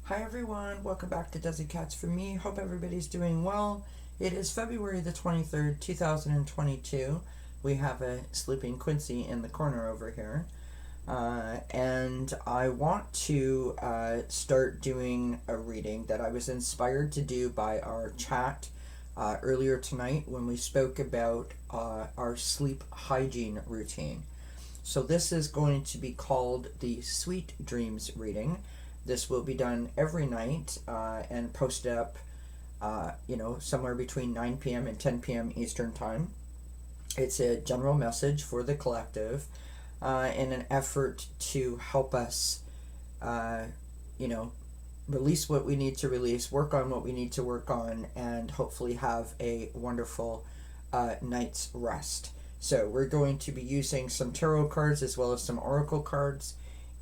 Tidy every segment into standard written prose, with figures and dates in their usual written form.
Hi everyone, welcome back to dzncats for me. Hope everybody's doing well. It is February the 23rd, 2022. We have a sleeping Quincy in the corner over here. And I want to start doing a reading that I was inspired to do by our chat earlier tonight when we spoke about our sleep hygiene routine. So this is going to be called the Sweet Dreams reading. This will be done every night and posted up, somewhere between 9 p.m. and 10 p.m. Eastern Time. It's a general message for the collective in an effort to help us, release what we need to release, work on what we need to work on, and hopefully have a wonderful night's rest. So we're going to be using some tarot cards as well as some oracle cards.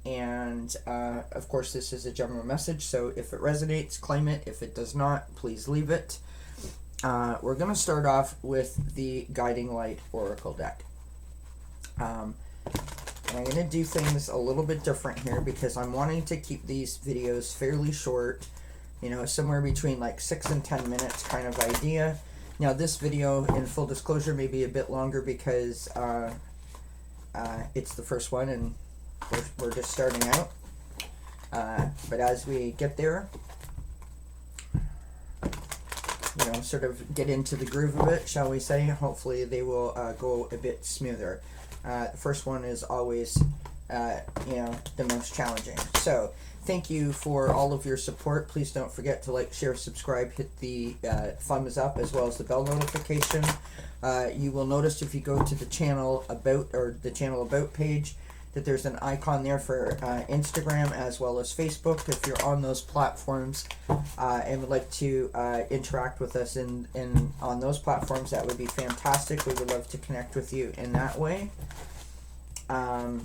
And of course this is a general message, so if it resonates, claim it. If it does not, please leave it. We're going to start off with the Guiding Light Oracle deck. And I'm going to do things a little bit different here because I'm wanting to keep these videos fairly short, somewhere between like 6 and 10 minutes kind of idea. Now this video, in full disclosure, may be a bit longer because it's the first one and we're just starting out, but as we get there, sort of get into the groove of it, shall we say, hopefully they will go a bit smoother. The first one is always, the most challenging. So thank you for all of your support. Please don't forget to like, share, subscribe, hit the thumbs up as well as the bell notification. You will notice if you go to the channel about page, that there's an icon there for Instagram as well as Facebook. If you're on those platforms and would like to interact with us on those platforms, that would be fantastic. We would love to connect with you in that way. I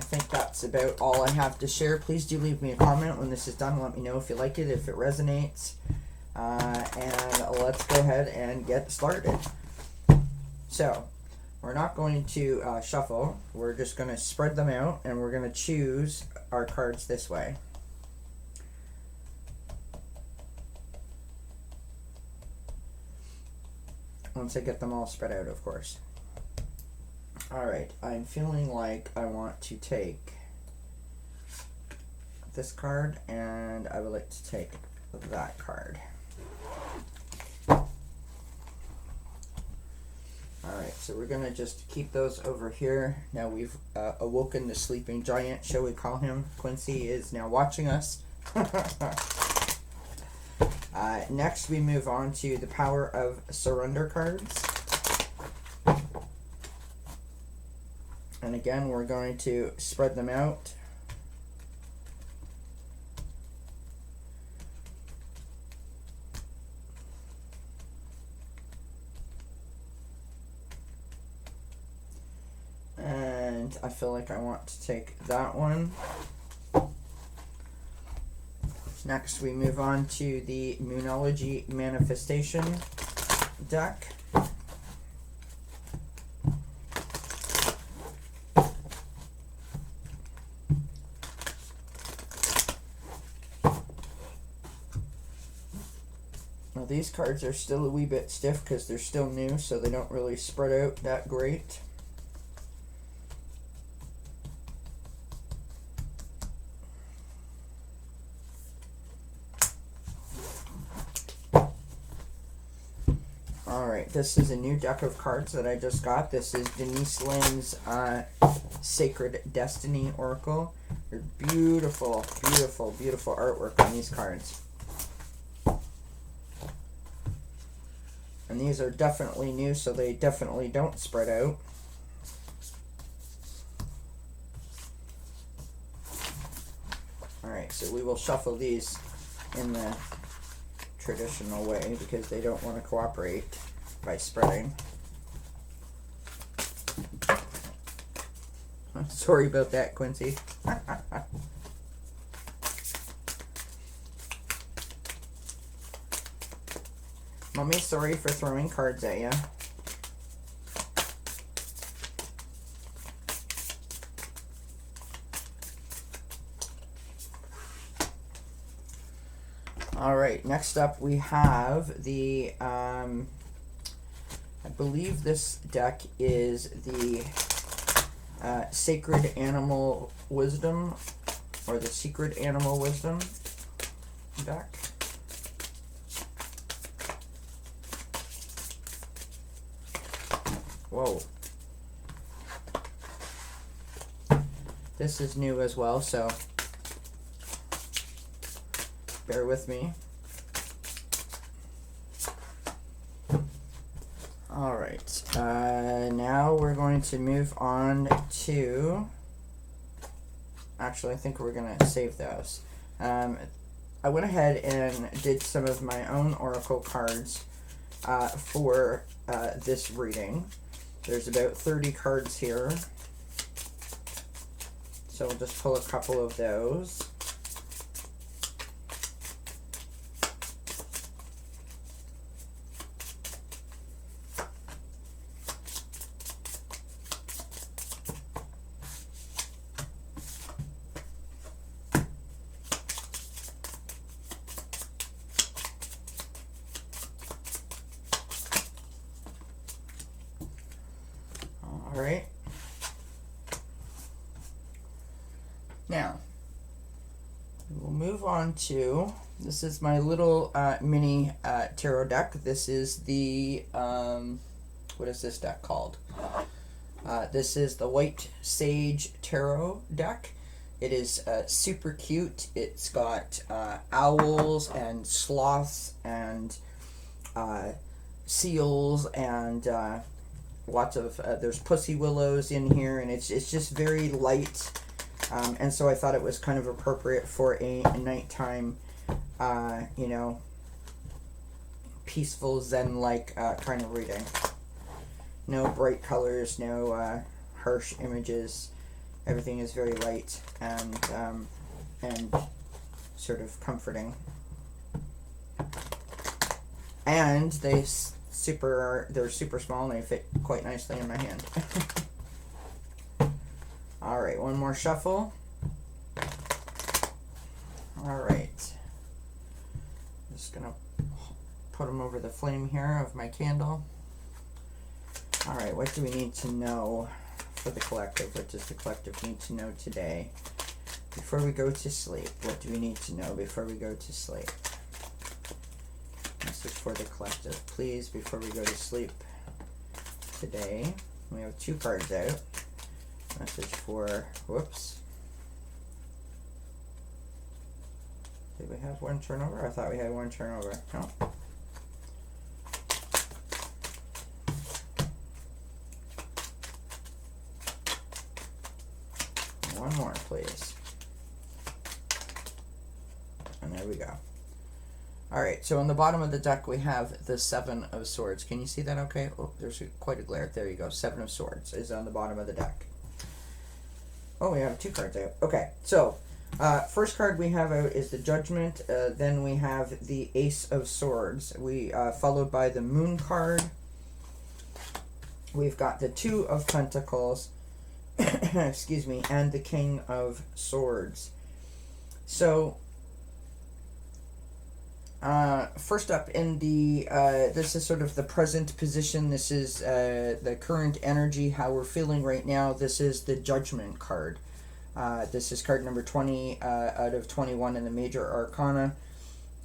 think that's about all I have to share. Please do leave me a comment when this is done. Let me know if you like it, if it resonates. And let's go ahead and get started. So, we're not going to shuffle. We're just going to spread them out and we're going to choose our cards this way. Once I get them all spread out, of course. Alright, I'm feeling like I want to take this card and I would like to take that card. Alright, so we're going to just keep those over here. Now we've awoken the sleeping giant, shall we call him? Quincy is now watching us. Next we move on to the Power of Surrender cards. And again, we're going to spread them out. And I feel like I want to take that one. Next, we move on to the Moonology Manifestation deck. Now, these cards are still a wee bit stiff because they're still new, so they don't really spread out that great. Alright, this is a new deck of cards that I just got. This is Denise Lynn's Sacred Destiny Oracle. They're beautiful, beautiful, beautiful artwork on these cards. And these are definitely new, so they definitely don't spread out. Alright, so we will shuffle these in the traditional way because they don't want to cooperate by spreading. Sorry about that, Quincy. Mommy, sorry for throwing cards at you. All right, next up we have the, I believe this deck is the Sacred Animal Wisdom, or the Secret Animal Wisdom deck. Whoa. This is new as well, so bear with me. Alright, now we're going to move on to, actually I think we're going to save those. I went ahead and did some of my own oracle cards for this reading. There's about 30 cards here, so we'll just pull a couple of those. All right. Now, we'll move on to, this is my little mini tarot deck. This is the, what is this deck called? This is the White Sage Tarot deck. It is super cute. It's got owls and sloths and seals and lots of, there's pussy willows in here, and it's just very light. And so I thought it was kind of appropriate for a nighttime, you know, peaceful Zen-like kind of reading. No bright colors, no harsh images. Everything is very light and sort of comforting. And they're super small and they fit quite nicely in my hand. All right, one more shuffle. All right, just gonna put them over the flame here of my candle. All right, what do we need to know for the collective? What does the collective need to know today before we go to sleep? What do we need to know before we go to sleep? Message for the collective, please, before we go to sleep today. We have 2 cards out. Message for, whoops. Did we have 1 turnover? I thought we had 1 turnover. No. One more, please. And there we go. Alright, so on the bottom of the deck we have the 7 of Swords. Can you see that okay? Oh, there's quite a glare. There you go. 7 of Swords is on the bottom of the deck. Oh, we have 2 cards out. Okay, so first card we have out is the Judgment. Then we have the Ace of Swords. We followed by the Moon card. We've got the 2 of Pentacles. Excuse me, and the King of Swords. So first up in the this is sort of the present position. This is the current energy, how we're feeling right now. This is the Judgment card. This is card number 20 out of 21 in the Major Arcana.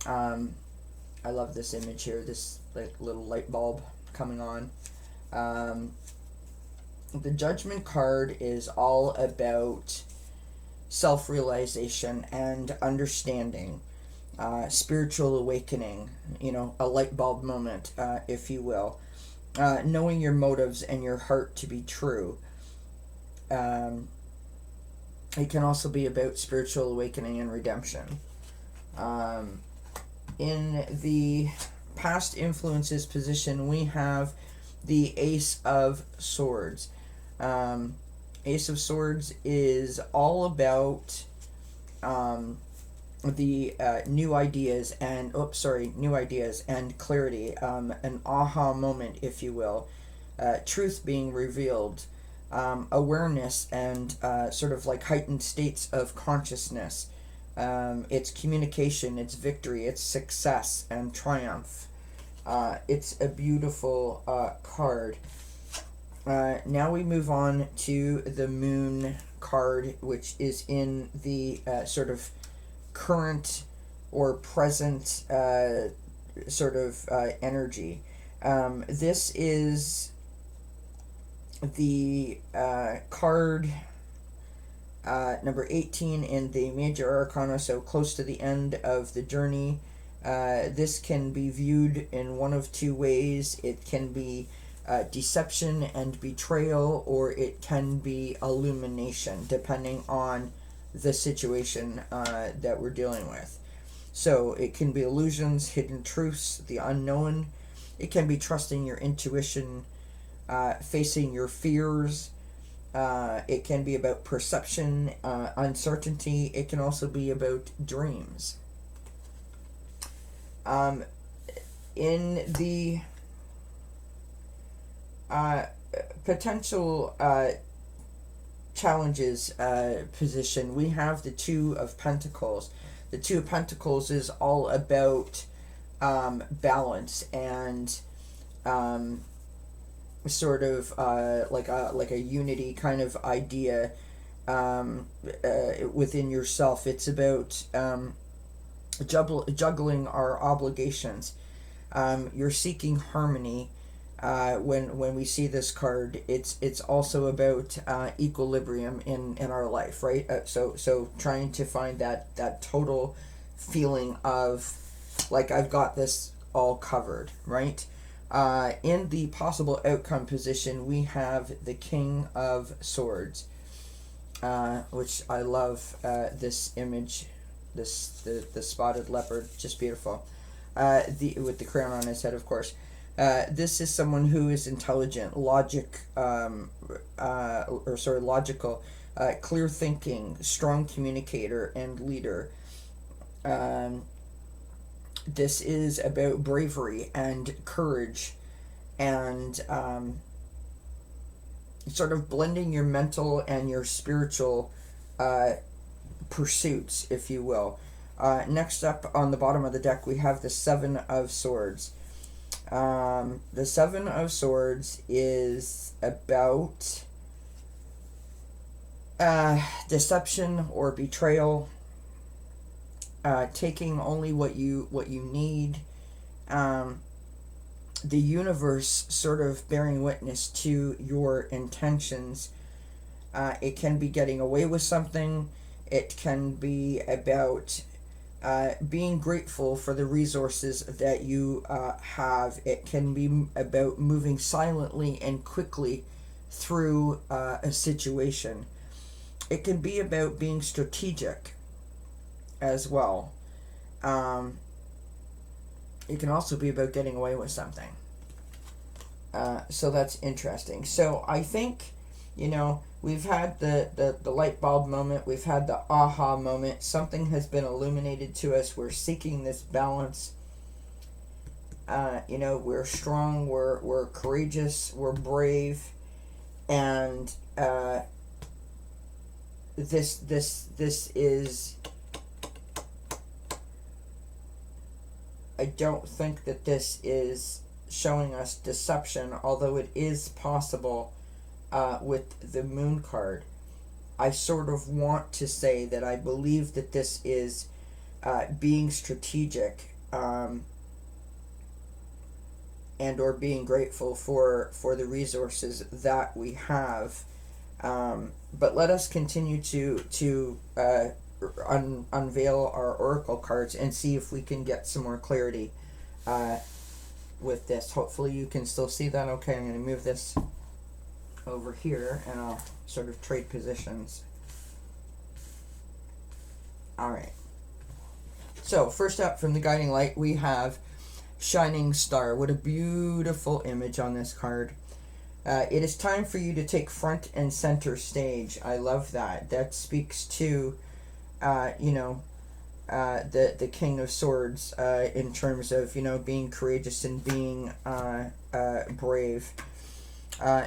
I love this image here, this like little light bulb coming on. The Judgment card is all about self-realization and understanding. Spiritual awakening, you know, a light bulb moment, if you will. Knowing your motives and your heart to be true. It can also be about spiritual awakening and redemption. In the past influences position, we have the Ace of Swords. Ace of Swords is all about the new ideas and clarity, an aha moment, if you will, truth being revealed, awareness and sort of like heightened states of consciousness, It's communication, it's victory, it's success and triumph. It's a beautiful card. Now we move on to the Moon card, which is in the sort of current or present sort of energy. This is the card number 18 in the Major Arcana, so close to the end of the journey. This can be viewed in one of two ways. It can be deception and betrayal, or it can be illumination, depending on the situation that we're dealing with. So it can be illusions, hidden truths, the unknown. It can be trusting your intuition, facing your fears. It can be about perception, uncertainty. It can also be about dreams. In the potential challenges position, we have the Two of Pentacles. The Two of Pentacles is all about balance and sort of like a unity kind of idea within yourself. It's about juggling our obligations. You're seeking harmony. When we see this card, it's also about equilibrium in our life, right? So trying to find that total feeling of like I've got this all covered, right? In the possible outcome position, we have the King of Swords, which I love. This image, the spotted leopard, just beautiful. With the crown on his head, of course. This is someone who is intelligent, logical, clear thinking, strong communicator, and leader. This is about bravery and courage and sort of blending your mental and your spiritual pursuits, if you will. Next up on the bottom of the deck, we have the Seven of Swords. The Seven of Swords is about deception or betrayal, taking only what you need, the universe sort of bearing witness to your intentions. It can be getting away with something. It can be about being grateful for the resources that you have. It can be about moving silently and quickly through a situation. It can be about being strategic as well. It can also be about getting away with something. So that's interesting. So I think, we've had the light bulb moment. We've had the aha moment. Something has been illuminated to us. We're seeking this balance. We're strong. We're courageous. We're brave. And this is... I don't think that this is showing us deception, although it is possible with the Moon card. I sort of want to say that I believe that this is being strategic and or being grateful for the resources that we have. But let us continue to unveil our oracle cards and see if we can get some more clarity with this. Hopefully you can still see that. Okay, I'm going to move this over here and I'll sort of trade positions. Alright. So first up from the guiding light, we have Shining Star. What a beautiful image on this card. It is time for you to take front and center stage. I love that. That speaks to the King of Swords in terms of being courageous and being brave.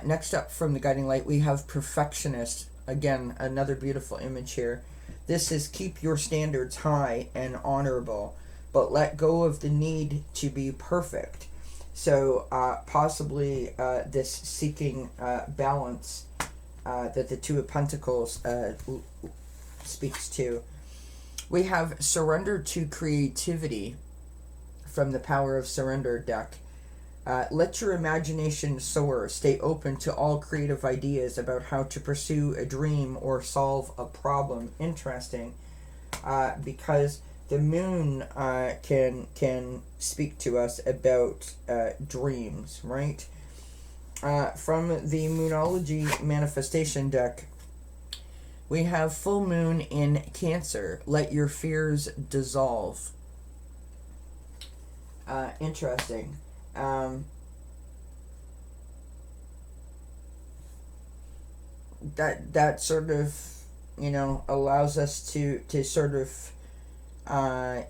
Next up from the guiding light, we have Perfectionist. Again, another beautiful image here. This is keep your standards high and honorable, but let go of the need to be perfect. So possibly this seeking balance that the Two of Pentacles speaks to. We have surrender to creativity from the Power of Surrender deck. Let your imagination soar. Stay open to all creative ideas about how to pursue a dream or solve a problem. Interesting, because the moon can speak to us about dreams, right? From the Moonology Manifestation deck, we have full moon in Cancer. Let your fears dissolve. Interesting. That sort of, allows us to sort of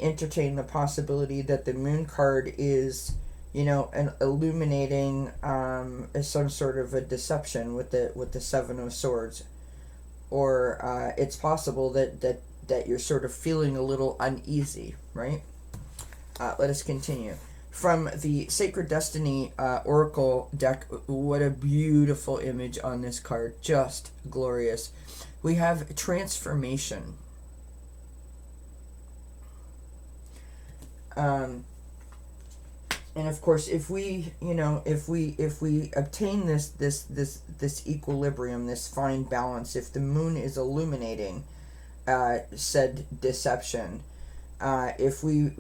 entertain the possibility that the moon card is, an illuminating some sort of a deception with the Seven of Swords, or it's possible that you're sort of feeling a little uneasy, right? Let us continue. From the Sacred Destiny Oracle deck, what a beautiful image on this card. Just glorious. We have transformation. And of course, if we obtain this equilibrium, this fine balance, if the moon is illuminating said deception, if we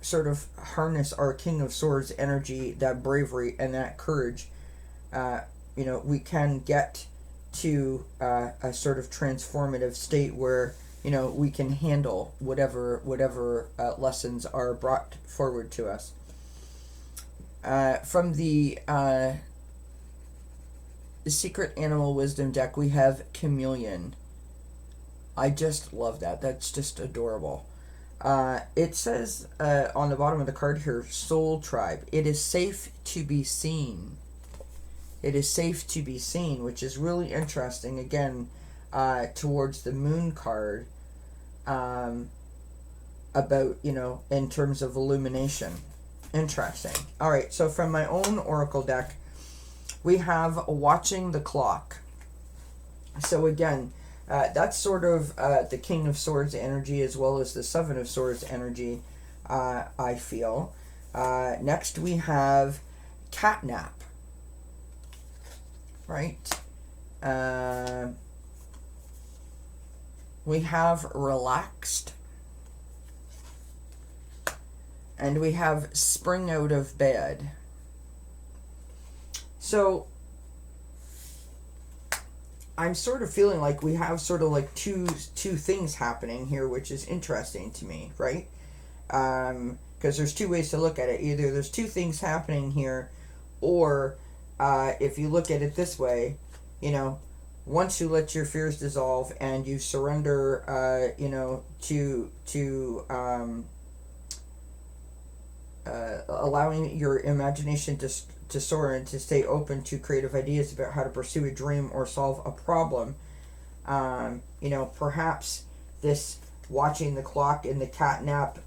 sort of harness our King of Swords energy, that bravery and that courage, we can get to a sort of transformative state where we can handle whatever lessons are brought forward to us. From the Secret Animal Wisdom deck, we have Chameleon. I just love that. That's just adorable. It says on the bottom of the card here, Soul Tribe. It is safe to be seen. It is safe to be seen, which is really interesting. Again, towards the Moon card, about, in terms of illumination. Interesting. All right, so from my own Oracle deck, we have Watching the Clock. So again, that's sort of the King of Swords energy as well as the Seven of Swords energy, I feel. Next we have Catnap. Right? We have Relaxed. And we have Spring Out of Bed. So I'm sort of feeling like we have sort of like two things happening here, which is interesting to me, right? Because there's two ways to look at it. Either there's two things happening here, or if you look at it this way, once you let your fears dissolve and you surrender, to allowing your imagination to soar and to stay open to creative ideas about how to pursue a dream or solve a problem. Perhaps this watching the clock and the catnap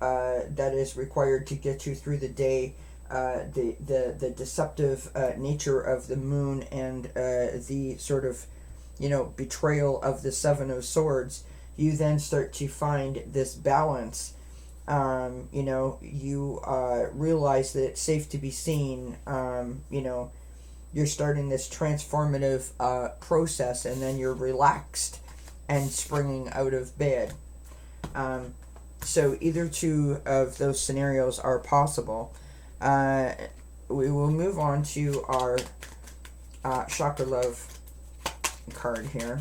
that is required to get you through the day, the deceptive nature of the moon and the sort of, betrayal of the Seven of Swords, you then start to find this balance. You realize that it's safe to be seen. You're starting this transformative process, and then you're relaxed and springing out of bed. So either two of those scenarios are possible. We will move on to our Chakra Love card here.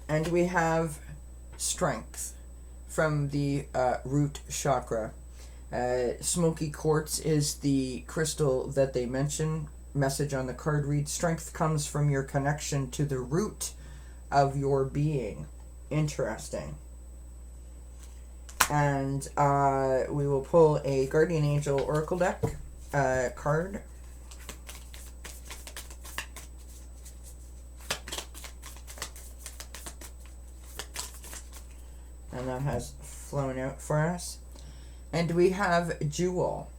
And we have Strength from the root chakra. Smoky quartz is the crystal that they mention. Message on the card reads, strength comes from your connection to the root of your being. Interesting. And we will pull a Guardian Angel Oracle deck card. And that has flown out for us. And we have Jewel.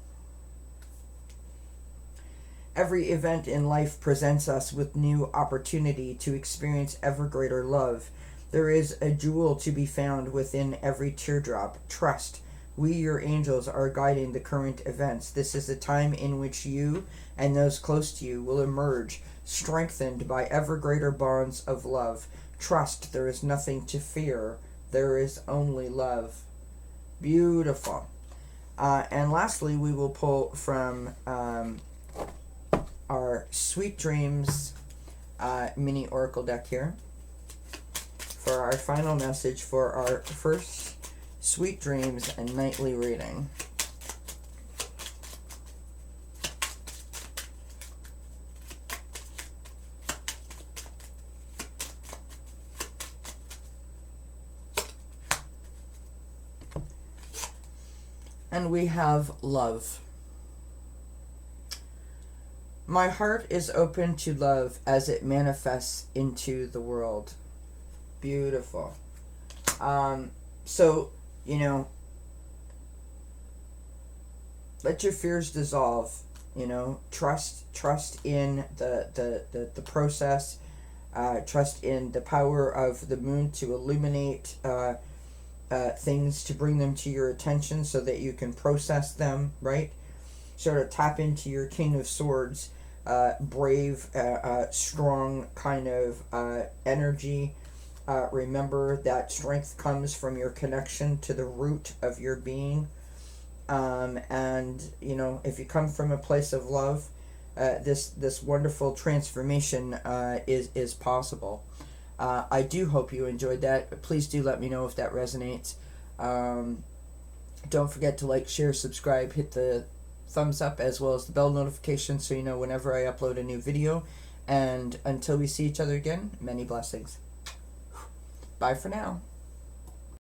Every event in life presents us with new opportunity to experience ever greater love. There is a jewel to be found within every teardrop. Trust. We, your angels, are guiding the current events. This is the time in which you and those close to you will emerge, strengthened by ever greater bonds of love. Trust. There is nothing to fear. There is only love. Beautiful. And lastly, we will pull from our Sweet Dreams mini oracle deck here for our final message for our first Sweet Dreams and nightly reading. And we have love. My heart is open to love as it manifests into the world. Beautiful. So, let your fears dissolve. Trust in the process. Trust in the power of the moon to illuminate things, to bring them to your attention so that you can process them, right? Sort of tap into your King of Swords, brave, strong kind of energy. Remember that strength comes from your connection to the root of your being. And, if you come from a place of love, this wonderful transformation is possible. I do hope you enjoyed that. Please do let me know if that resonates. Don't forget to like, share, subscribe, hit the thumbs up as well as the bell notification so you know whenever I upload a new video. And until we see each other again, many blessings. Bye for now.